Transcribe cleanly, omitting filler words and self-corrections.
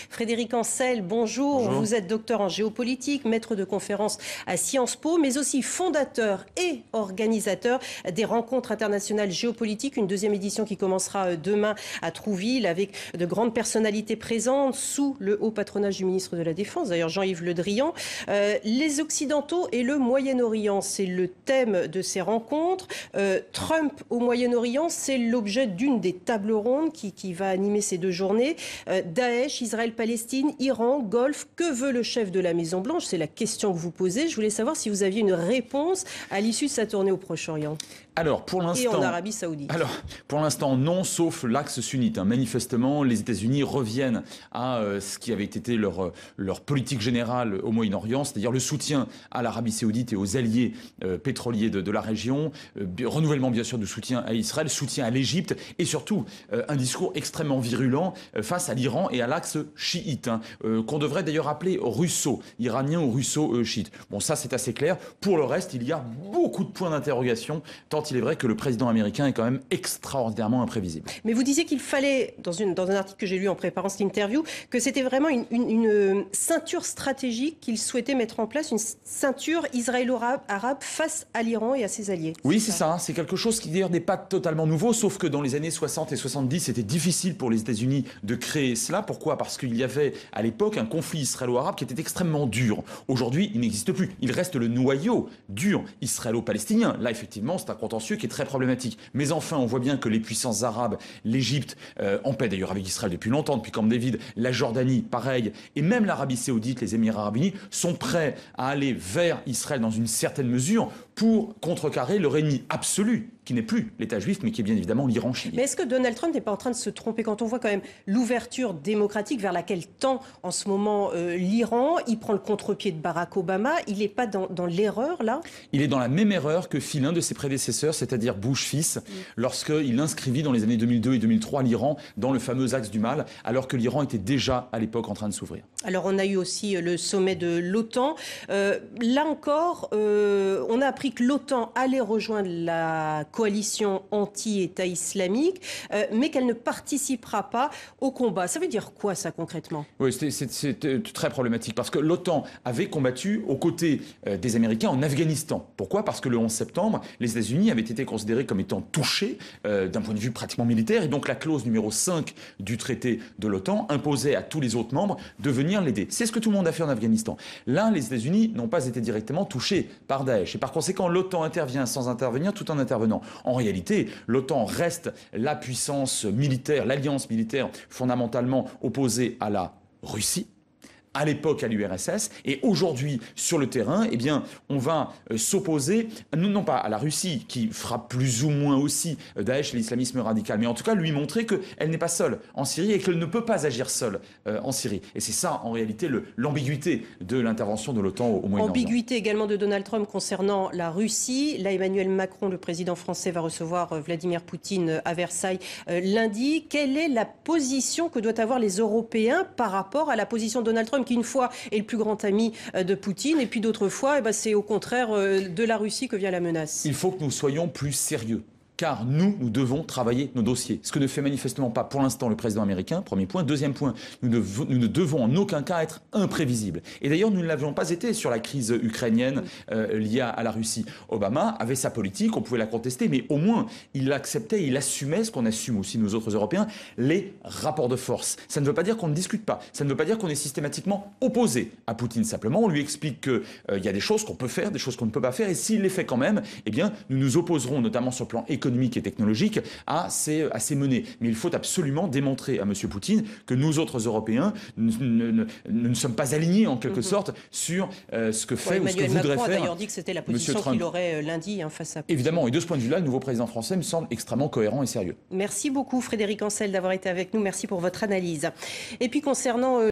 Frédéric Ancel, bonjour. Bonjour. Vous êtes docteur en géopolitique, maître de conférences à Sciences Po, mais aussi fondateur et organisateur des rencontres internationales géopolitiques, une deuxième édition qui commencera demain à Trouville avec de grandes personnalités présentes sous le haut patronage du ministre de la Défense, d'ailleurs Jean-Yves Le Drian. Les Occidentaux et le Moyen-Orient, c'est le thème de ces rencontres. Trump au Moyen-Orient, c'est l'objet d'une des tables rondes qui va animer ces deux journées. Daesh, Israël-Palestine, Iran, Golfe, que veut le chef de la Maison-Blanche? C'est la question que vous posez. Je voulais savoir si vous aviez une réponse à l'issue de sa tournée au Proche-Orient. Alors, pour l'instant, et en Arabie Saoudite. Alors, pour l'instant, non, sauf l'axe sunnite. Manifestement, les États-Unis reviennent à ce qui avait été leur politique générale au Moyen-Orient, c'est-à-dire le soutien à l'Arabie Saoudite et aux alliés pétroliers de la région, renouvellement bien sûr du soutien à Israël, soutien à l'Égypte et surtout un discours extrêmement virulent face à l'Iran et à l'axe chiite, qu'on devrait d'ailleurs appeler russo-iranien ou russo-chiite. Bon, ça c'est assez clair. Pour le reste, il y a beaucoup de points d'interrogation, tant il est vrai que le président américain est quand même extraordinairement imprévisible. Mais vous disiez qu'il fallait, dans un article que j'ai lu en préparant cette interview, que c'était vraiment une ceinture stratégique qu'il souhaitait mettre en place, une ceinture israélo-arabe face à l'Iran et à ses alliés. Oui, c'est ça. C'est quelque chose qui d'ailleurs n'est pas totalement nouveau, sauf que dans les années 60 et 70, c'était difficile pour les États-Unis de créer cela. Pourquoi? Parce qu'il y avait à l'époque un conflit israélo-arabe qui était extrêmement dur. Aujourd'hui, il n'existe plus. Il reste le noyau dur israélo-palestinien. Là, effectivement, c'est un contentieux qui est très problématique. Mais enfin, on voit bien que les puissances arabes, l'Égypte, en paix d'ailleurs avec Israël depuis longtemps, depuis Camp David, la Jordanie, pareil, et même l'Arabie Saoudite, les Émirats Arabes Unis, sont prêts à aller vers Israël dans une certaine mesure pour contrecarrer leur ennemi absolu, qui n'est plus l'État juif, mais qui est bien évidemment l'Iran chiite. Mais est-ce que Donald Trump n'est pas en train de se tromper quand on voit quand même l'ouverture démocratique vers laquelle tend en ce moment l'Iran? Il prend le contre-pied de Barack Obama. Il n'est pas dans l'erreur, là? Il est dans la même erreur que fit l'un de ses prédécesseurs, c'est-à-dire Bush fils, lorsqu'il inscrivit dans les années 2002 et 2003 l'Iran dans le fameux axe du mal, alors que l'Iran était déjà à l'époque en train de s'ouvrir. Alors on a eu aussi le sommet de l'OTAN. Là encore, on a appris que l'OTAN allait rejoindre la coalition anti-État islamique, mais qu'elle ne participera pas au combat. Ça veut dire quoi, ça, concrètement? Oui, c'est très problématique, parce que l'OTAN avait combattu aux côtés des Américains en Afghanistan. Pourquoi? Parce que le 11 septembre, les États-Unis avaient été considérés comme étant touchés d'un point de vue pratiquement militaire, et donc la clause numéro 5 du traité de l'OTAN imposait à tous les autres membres de venir l'aider. C'est ce que tout le monde a fait en Afghanistan. Là, les États-Unis n'ont pas été directement touchés par Daesh, et par conséquent, l'OTAN intervient sans intervenir tout en intervenant. En réalité, l'OTAN reste la puissance militaire, l'alliance militaire fondamentalement opposée à la Russie, à l'époque à l'URSS, et aujourd'hui sur le terrain, eh bien, on va s'opposer, non pas à la Russie, qui fera plus ou moins aussi Daesh et l'islamisme radical, mais en tout cas lui montrer qu'elle n'est pas seule en Syrie et qu'elle ne peut pas agir seule en Syrie. Et c'est ça, en réalité, l'ambiguïté de l'intervention de l'OTAN au Moyen-Orient. Ambiguïté également de Donald Trump concernant la Russie. Là, Emmanuel Macron, le président français, va recevoir Vladimir Poutine à Versailles lundi. Quelle est la position que doivent avoir les Européens par rapport à la position de Donald Trump, qui une fois est le plus grand ami de Poutine, et puis d'autres fois, c'est au contraire de la Russie que vient la menace? Il faut que nous soyons plus sérieux. Car nous devons travailler nos dossiers. Ce que ne fait manifestement pas pour l'instant le président américain, premier point. Deuxième point, nous ne devons en aucun cas être imprévisibles. Et d'ailleurs, nous ne l'avions pas été sur la crise ukrainienne liée à la Russie. Obama avait sa politique, on pouvait la contester, mais au moins, il l'acceptait, il assumait, ce qu'on assume aussi nous autres Européens, les rapports de force. Ça ne veut pas dire qu'on ne discute pas. Ça ne veut pas dire qu'on est systématiquement opposé à Poutine. Simplement, on lui explique qu'il y a des choses qu'on peut faire, des choses qu'on ne peut pas faire, et s'il les fait quand même, eh bien, nous nous opposerons, notamment sur le plan économique et technologique, à ces menées. Mais il faut absolument démontrer à M. Poutine que nous autres Européens ne sommes pas alignés en quelque sorte sur ce que fait ou ce que voudrait Macron faire. a d'ailleurs dit que c'était la position qu'il aurait lundi face à Poutine. Évidemment, et de ce point de vue-là, le nouveau président français me semble extrêmement cohérent et sérieux. Merci beaucoup Frédéric Ancel d'avoir été avec nous. Merci pour votre analyse. Et puis concernant